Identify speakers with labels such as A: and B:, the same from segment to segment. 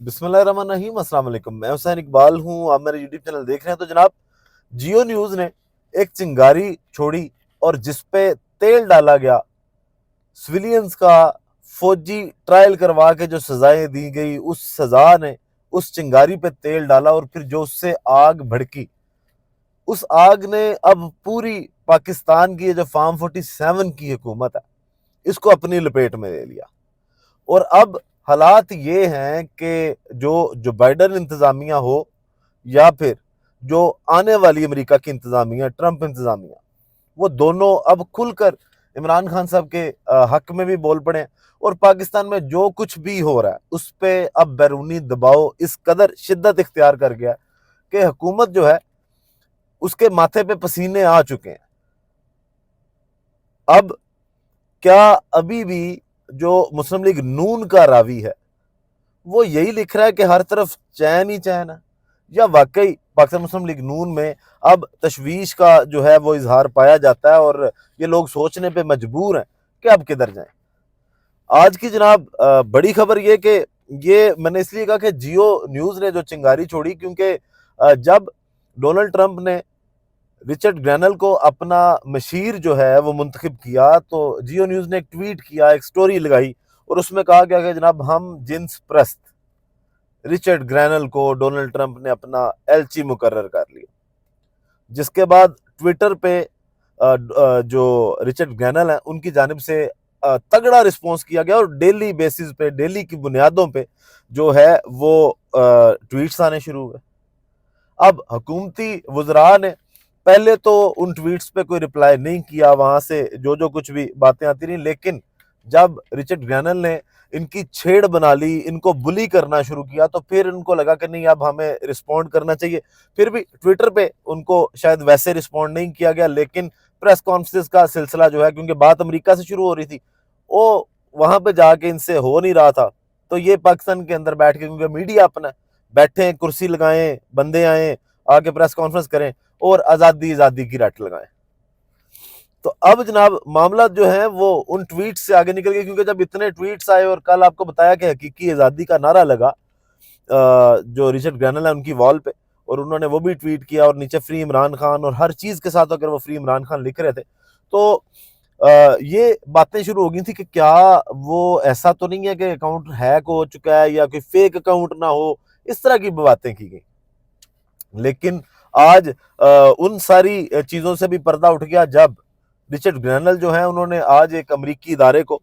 A: بسم اللہ الرحمن الرحیم۔ السلام علیکم، میں حسین اقبال ہوں، آپ میرے یوٹیوب چینل دیکھ رہے ہیں۔ تو جناب، جیو نیوز نے ایک چنگاری چھوڑی اور جس پہ تیل ڈالا گیا، سویلینز کا فوجی ٹرائل کروا کے جو سزائیں دی گئی، اس سزا نے اس چنگاری پہ تیل ڈالا اور پھر جو اس سے آگ بھڑکی، اس آگ نے اب پوری پاکستان کی جو فارم 47 کی حکومت ہے اس کو اپنی لپیٹ میں لے لیا۔ اور اب حالات یہ ہیں کہ جو بائیڈن انتظامیہ ہو یا پھر جو آنے والی امریکہ کی انتظامیہ، ٹرمپ انتظامیہ، وہ دونوں اب کھل کر عمران خان صاحب کے حق میں بھی بول پڑے ہیں، اور پاکستان میں جو کچھ بھی ہو رہا ہے اس پہ اب بیرونی دباؤ اس قدر شدت اختیار کر گیا ہے کہ حکومت جو ہے اس کے ماتھے پہ پسینے آ چکے ہیں۔ اب کیا ابھی بھی جو مسلم لیگ نون کا راوی ہے وہ یہی لکھ رہا ہے کہ ہر طرف چین ہی چین ہے، یا واقعی پاکستان مسلم لیگ نون میں اب تشویش کا جو ہے وہ اظہار پایا جاتا ہے، اور یہ لوگ سوچنے پہ مجبور ہیں کہ اب کدھر جائیں؟ آج کی جناب بڑی خبر یہ کہ یہ میں نے اس لیے کہا کہ جیو نیوز نے جو چنگاری چھوڑی، کیونکہ جب ڈونلڈ ٹرمپ نے رچرڈ گرینل کو اپنا مشیر جو ہے وہ منتخب کیا، تو جیو نیوز نے ایک ٹویٹ کیا، ایک سٹوری لگائی، اور اس میں کہا گیا کہ جناب ہم جنس پرست رچرڈ گرینل کو ڈونلڈ ٹرمپ نے اپنا ایلچی مقرر کر لیا، جس کے بعد ٹویٹر پہ جو رچرڈ گرینل ہیں ان کی جانب سے تگڑا رسپانس کیا گیا، اور ڈیلی بیسز پہ، ڈیلی کی بنیادوں پہ جو ہے وہ ٹویٹس آنے شروع ہوئے۔ اب حکومتی وزراء نے پہلے تو ان ٹویٹس پہ کوئی رپلائی نہیں کیا، وہاں سے جو کچھ بھی باتیں آتی رہیں، لیکن جب رچرڈ گرینل نے ان کی چھیڑ بنا لی، ان کو بلی کرنا شروع کیا، تو پھر ان کو لگا کہ نہیں، اب ہمیں رسپونڈ کرنا چاہیے۔ پھر بھی ٹویٹر پہ ان کو شاید ویسے رسپونڈ نہیں کیا گیا، لیکن پریس کانفرنس کا سلسلہ جو ہے، کیونکہ بات امریکہ سے شروع ہو رہی تھی، وہ وہاں پہ جا کے ان سے ہو نہیں رہا تھا، تو یہ پاکستان کے اندر بیٹھ کے، کیونکہ میڈیا اپنا بیٹھیں، کرسی لگائیں، بندے آئیں، آ کے پریس کانفرنس کریں اور آزادی کی رٹ لگائیں۔ تو اب جناب معاملات جو ہیں وہ ان ٹویٹس سے آگے نکل گئے، کیونکہ جب اتنے ٹویٹس آئے، اور کل آپ کو بتایا کہ حقیقی آزادی کا نعرہ لگا جو رچرڈ گرینل ہے ان کی وال پہ، اور انہوں نے وہ بھی ٹویٹ کیا، اور نیچے فری عمران خان، اور ہر چیز کے ساتھ اگر وہ فری عمران خان لکھ رہے تھے، تو یہ باتیں شروع ہو گئی تھی کہ کیا وہ ایسا تو نہیں ہے کہ اکاؤنٹ ہیک ہو چکا ہے یا کوئی فیک اکاؤنٹ نہ ہو، اس طرح کی باتیں کی گئی۔ لیکن آج ان ساری چیزوں سے بھی پردہ اٹھ گیا، جب رچرڈ گرینل جو ہیں انہوں نے آج ایک امریکی ادارے کو،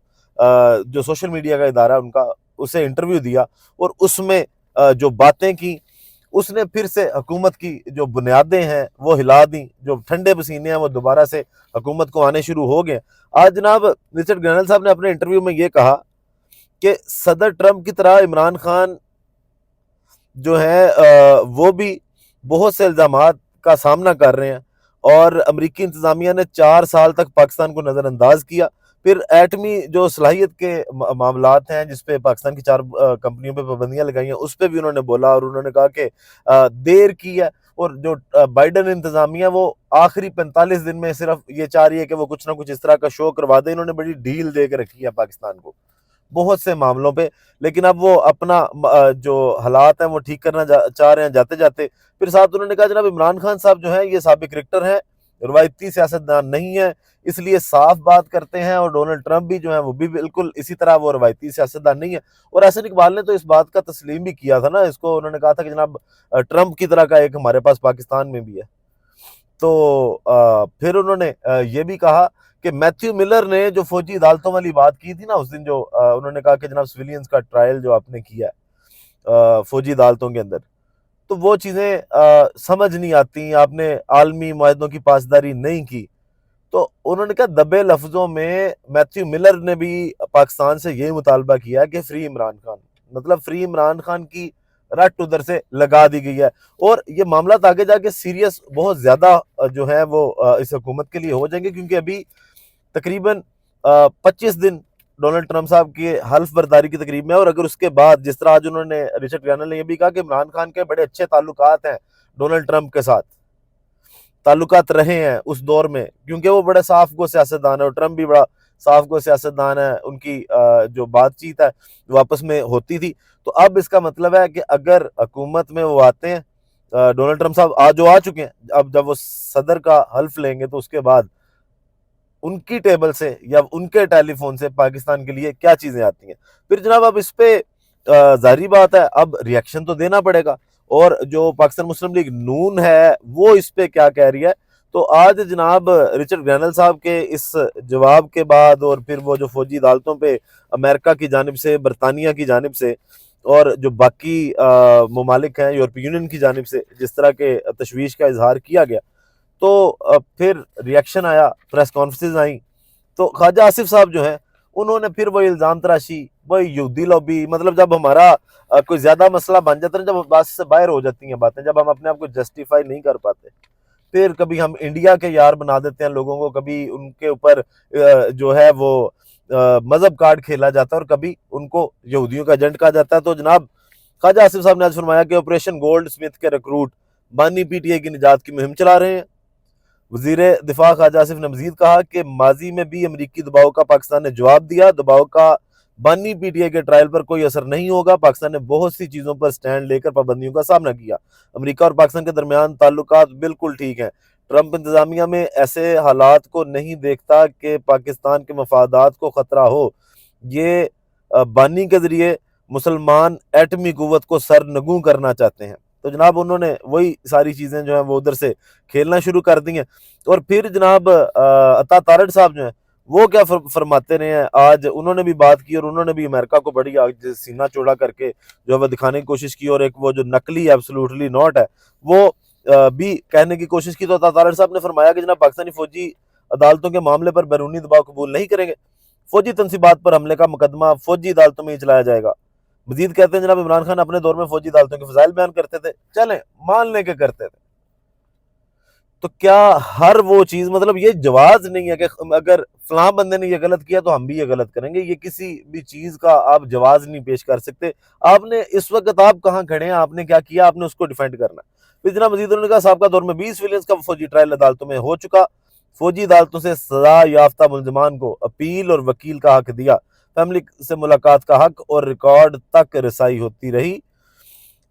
A: جو سوشل میڈیا کا ادارہ ان کا، اسے انٹرویو دیا، اور اس میں جو باتیں کی، اس نے پھر سے حکومت کی جو بنیادیں ہیں وہ ہلا دیں، جو ٹھنڈے پسینے ہیں وہ دوبارہ سے حکومت کو آنے شروع ہو گئے۔ آج جناب رچرڈ گرینل صاحب نے اپنے انٹرویو میں یہ کہا کہ صدر ٹرمپ کی طرح عمران خان جو ہے وہ بھی بہت سے الزامات کا سامنا کر رہے ہیں، اور امریکی انتظامیہ نے 4 سال تک پاکستان کو نظر انداز کیا۔ پھر ایٹمی جو صلاحیت کے معاملات ہیں، جس پہ پاکستان کی 4 کمپنیوں پہ پابندیاں لگائی ہیں، اس پہ بھی انہوں نے بولا، اور انہوں نے کہا کہ دیر کی ہے، اور جو بائیڈن انتظامیہ وہ آخری 45 دن میں صرف یہ چاہ رہی ہے کہ وہ کچھ نہ کچھ اس طرح کا شو کروا دے۔ انہوں نے بڑی ڈھیل دے کے رکھی ہے پاکستان کو بہت سے معاملوں پہ، لیکن اب وہ اپنا جو حالات ہیں وہ ٹھیک کرنا چاہ رہے ہیں جاتے جاتے۔ پھر ساتھ انہوں نے کہا جناب عمران خان صاحب جو ہیں یہ سابق کرکٹر ہیں، روایتی سیاستدان نہیں ہیں، اس لیے صاف بات کرتے ہیں، اور ڈونلڈ ٹرمپ بھی جو ہیں وہ بھی بالکل اسی طرح وہ روایتی سیاستدان نہیں ہے۔ اور حسین اقبال نے تو اس بات کا تسلیم بھی کیا تھا نا، اس کو انہوں نے کہا تھا کہ جناب ٹرمپ کی طرح کا ایک ہمارے پاس پاکستان میں بھی ہے۔ تو پھر انہوں نے یہ بھی کہا کہ میتھیو ملر نے جو فوجی عدالتوں والی بات کی تھی نا اس دن، جو انہوں نے کہا کہ جناب سویلینز کا ٹرائل جو آپ نے کیا ہے فوجی عدالتوں کے اندر، تو وہ چیزیں سمجھ نہیں آتی، آپ نے عالمی معاہدوں کی پاسداری نہیں کی۔ تو انہوں نے کہا دبے لفظوں میں میتھیو ملر نے بھی پاکستان سے یہی مطالبہ کیا کہ فری عمران خان، مطلب فری عمران خان کی رٹ ادھر سے لگا دی گئی ہے، اور یہ معاملات آگے جا کے سیریس بہت زیادہ جو ہے وہ اس حکومت کے لیے ہو جائیں گے، کیونکہ ابھی تقریباً 25 دن ڈونلڈ ٹرمپ صاحب کی حلف برداری کی تقریب میں، اور اگر اس کے بعد جس طرح آج انہوں نے رچرڈ گرینل نے یہ بھی کہا کہ عمران خان کے بڑے اچھے تعلقات ہیں ڈونلڈ ٹرمپ کے ساتھ، تعلقات رہے ہیں اس دور میں، کیونکہ وہ بڑے صاف گو سیاستدان ہے، اور ٹرمپ بھی بڑا صاف گو سیاستدان ہیں، ان کی جو بات چیت ہے وہ آپس میں ہوتی تھی. تو اب اس کا مطلب ہے کہ اگر حکومت میں وہ آتے ہیں، ڈونلڈ ٹرمپ صاحب جو آ چکے ہیں، اب جب وہ صدر کا حلف لیں گے تو اس کے بعد ان کی ٹیبل سے یا ان کے ٹیلی فون سے پاکستان کے لیے کیا چیزیں آتی ہیں. پھر جناب اب اس پہ ظاہری بات ہے اب ریئیکشن تو دینا پڑے گا، اور جو پاکستان مسلم لیگ نون ہے وہ اس پہ کیا کہہ رہی ہے. تو آج جناب رچرڈ گرینل صاحب کے اس جواب کے بعد، اور پھر وہ جو فوجی عدالتوں پہ امریکہ کی جانب سے، برطانیہ کی جانب سے، اور جو باقی ممالک ہیں یورپی یونین کی جانب سے جس طرح کے تشویش کا اظہار کیا گیا، تو پھر ریئیکشن آیا، پریس کانفرنسز آئیں. تو خواجہ آصف صاحب جو ہیں انہوں نے پھر وہی الزام تراشی، وہی یہودی لابی، مطلب جب ہمارا کوئی زیادہ مسئلہ بن جاتا ہے، جب بات سے باہر ہو جاتی ہیں باتیں، جب ہم اپنے آپ کو جسٹیفائی نہیں کر پاتے، پھر کبھی ہم انڈیا کے یار بنا دیتے ہیں لوگوں کو، کبھی ان کے اوپر جو ہے وہ مذہب کارڈ کھیلا جاتا ہے، اور کبھی ان کو یہودیوں کا ایجنٹ کہا جاتا ہے. تو جناب خواجہ آصف صاحب نے آج فرمایا کہ آپریشن گولڈ سمتھ کے ریکروٹ بانی پی ٹی آئی کی نجات کی مہم چلا رہے ہیں. وزیر دفاع خواجہ آصف نے مزید کہا کہ ماضی میں بھی امریکی دباؤ کا پاکستان نے جواب دیا، دباؤ کا بانی پی ٹی آئی کے ٹرائل پر کوئی اثر نہیں ہوگا. پاکستان نے بہت سی چیزوں پر سٹینڈ لے کر پابندیوں کا سامنا کیا. امریکہ اور پاکستان کے درمیان تعلقات بالکل ٹھیک ہیں. ٹرمپ انتظامیہ میں ایسے حالات کو نہیں دیکھتا کہ پاکستان کے مفادات کو خطرہ ہو. یہ بانی کے ذریعے مسلمان ایٹمی قوت کو سرنگوں کرنا چاہتے ہیں. تو جناب انہوں نے وہی ساری چیزیں جو ہیں وہ ادھر سے کھیلنا شروع کر دی ہیں. اور پھر جناب عطا تارڑ صاحب جو ہیں وہ کیا فرماتے رہے ہیں، آج انہوں نے بھی بات کی، اور انہوں نے بھی امریکہ کو بڑی سینہ چوڑا کر کے جو ہے دکھانے کی کوشش کی، اور ایک وہ جو نقلی ایبسولوٹلی ناٹ ہے وہ بھی کہنے کی کوشش کی. تو عطا تارڑ صاحب نے فرمایا کہ جناب پاکستانی فوجی عدالتوں کے معاملے پر بیرونی دباؤ قبول نہیں کریں گے. فوجی تنصیبات پر حملے کا مقدمہ فوجی عدالتوں میں ہی چلایا جائے گا. مزید کہتے ہیں جناب عمران خان اپنے دور میں فوجی عدالتوں کے فضائل بیان کرتے تھے، چلیں مان لیں کہ کرتے تھے، تو کیا ہر وہ چیز، مطلب یہ جواز نہیں ہے کہ اگر فلاں بندے نے یہ غلط کیا تو ہم بھی یہ غلط کریں گے. یہ کسی بھی چیز کا آپ جواز نہیں پیش کر سکتے. آپ نے اس وقت آپ کہاں کھڑے ہیں، آپ نے کیا کیا، آپ نے اس کو ڈیفینڈ کرنا. پھر جناب مزید انہوں نے کہا سابقہ دور میں 20 ویلینز کا فوجی ٹرائل عدالتوں میں ہو چکا. فوجی عدالتوں سے سزا یافتہ ملزمان کو اپیل اور وکیل کا حق دیا. فیملی سے ملاقات کا حق اور ریکارڈ تک رسائی ہوتی رہی.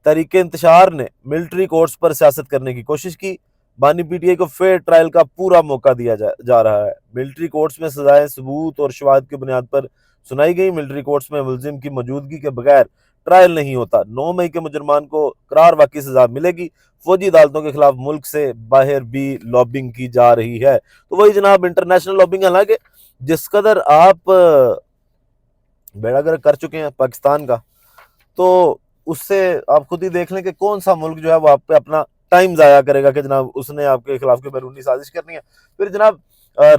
A: تحریک انتشار نے ملٹری کورٹس پر سیاست کرنے کی کوشش کی. بانی پی ٹی آئی کو فیئر ٹرائل کا پورا موقع دیا جا رہا ہے. ملٹری کورٹس میں سزائیں ثبوت اور شواہد کی بنیاد پر سنائی گئی. ملٹری کورٹس میں ملزم کی موجودگی کے بغیر ٹرائل نہیں ہوتا. 9 مئی کے مجرمان کو قرار واقعی سزا ملے گی. فوجی عدالتوں کے خلاف ملک سے باہر بھی لابنگ کی جا رہی ہے. تو وہی جناب انٹرنیشنل لابنگ، حالانکہ جس قدر آپ بیڑا گرک کر چکے ہیں پاکستان کا، تو اس سے آپ خود ہی دیکھ لیں کہ کون سا ملک جو ہے وہ آپ پہ اپنا ٹائم ضائع کرے گا کہ جناب اس نے آپ کے خلاف کوئی بیرونی سازش کرنی ہے. پھر جناب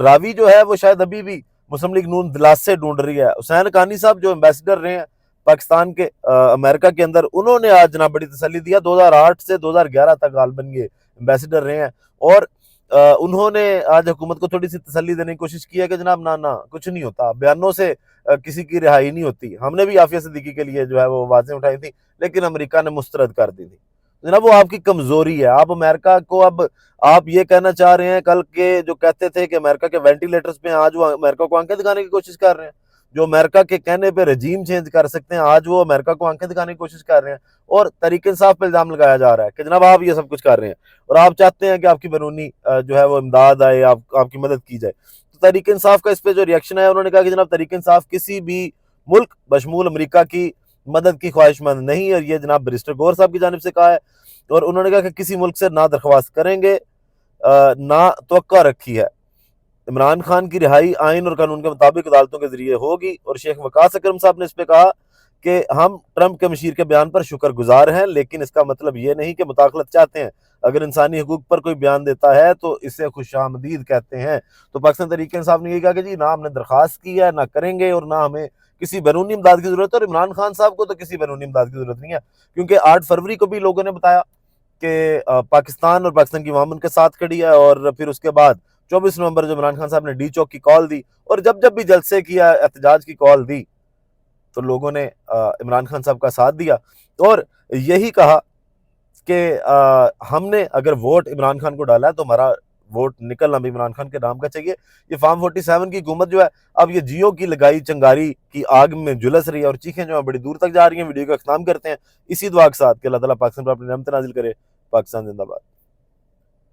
A: راوی جو ہے وہ شاید ابھی بھی مسلم لیگ نون دلاسے ڈھونڈ رہی ہے. حسین حقانی صاحب جو ایمبیسڈر رہے ہیں پاکستان کے امریکہ کے اندر، انہوں نے آج جناب بڑی تسلی دیا. 2008 سے 2011 تک غالباً یہ ایمبیسڈر رہے ہیں، اور انہوں نے آج حکومت کو تھوڑی سی تسلی دینے کی کوشش کی ہے کہ جناب نہ کچھ نہیں ہوتا، بیانوں سے کسی کی رہائی نہیں ہوتی. ہم نے بھی عافیہ صدیقی کے لیے جو ہے وہ آوازیں اٹھائی تھیں، لیکن امریکہ نے مسترد کر دی تھی. جناب وہ آپ کی کمزوری ہے. آپ امریکہ کو اب آپ یہ کہنا چاہ رہے ہیں، کل کے جو کہتے تھے کہ امریکہ کے وینٹیلیٹرز پہ ہیں، آج وہ امریکہ کو آنکھیں دکھانے کی کوشش کر رہے ہیں. جو امریکہ کے کہنے پہ رجیم چینج کر سکتے ہیں، آج وہ امریکہ کو آنکھیں دکھانے کی کوشش کر رہے ہیں. اور تحریک انصاف پہ الزام لگایا جا رہا ہے کہ جناب آپ یہ سب کچھ کر رہے ہیں، اور آپ چاہتے ہیں کہ آپ کی بیرونی جو ہے وہ امداد آئے، آپ کی مدد کی جائے. تو تحریک انصاف کا اس پہ جو ریئیکشن ہے، انہوں نے کہا کہ جناب تحریک انصاف کسی بھی ملک بشمول امریکہ کی مدد کی خواہش مند نہیں. اور یہ جناب بیرسٹر گور صاحب کی جانب سے کہا ہے، اور انہوں نے کہا کہ کسی ملک سے نہ درخواست کریں گے، نہ توقع رکھی ہے. عمران خان کی رہائی آئین اور قانون کے مطابق عدالتوں کے ذریعے ہوگی. اور شیخ وقاص اکرم صاحب نے اس پہ کہا کہ ہم ٹرمپ کے مشیر کے بیان پر شکر گزار ہیں، لیکن اس کا مطلب یہ نہیں کہ مداخلت چاہتے ہیں. اگر انسانی حقوق پر کوئی بیان دیتا ہے تو اسے خوش آمدید کہتے ہیں. تو پاکستان تحریک انصاف نے یہ کہا کہ جی نہ ہم نے درخواست کی ہے، نہ کریں گے، اور نہ ہمیں کسی بیرونی امداد کی ضرورت ہے. اور عمران خان صاحب کو تو کسی بیرونی امداد کی ضرورت نہیں ہے، کیونکہ 8 فروری کو بھی لوگوں نے بتایا کہ پاکستان اور پاکستان کی عوام ان کے ساتھ کھڑی ہے. اور پھر اس کے بعد 24 نومبر جو عمران خان صاحب نے ڈی چوک کی کال دی، اور جب بھی جلسے کیا، احتجاج کی کال دی، تو لوگوں نے عمران خان صاحب کا ساتھ دیا، اور یہی کہا کہ ہم نے اگر ووٹ عمران خان کو ڈالا ہے تو ہمارا ووٹ نکلنا بھی عمران خان کے نام کا چاہیے. یہ فارم 47 کی حکومت جو ہے اب یہ جیو کی لگائی چنگاری کی آگ میں جلس رہی ہے اور چیخیں جو ہیں بڑی دور تک جا رہی ہیں. ویڈیو کا اختتام کرتے ہیں اسی دعا کے ساتھ کہ اللہ تعالیٰ پاکستان پر اپنی رحمت نازل کرے. پاکستان زندہ باد.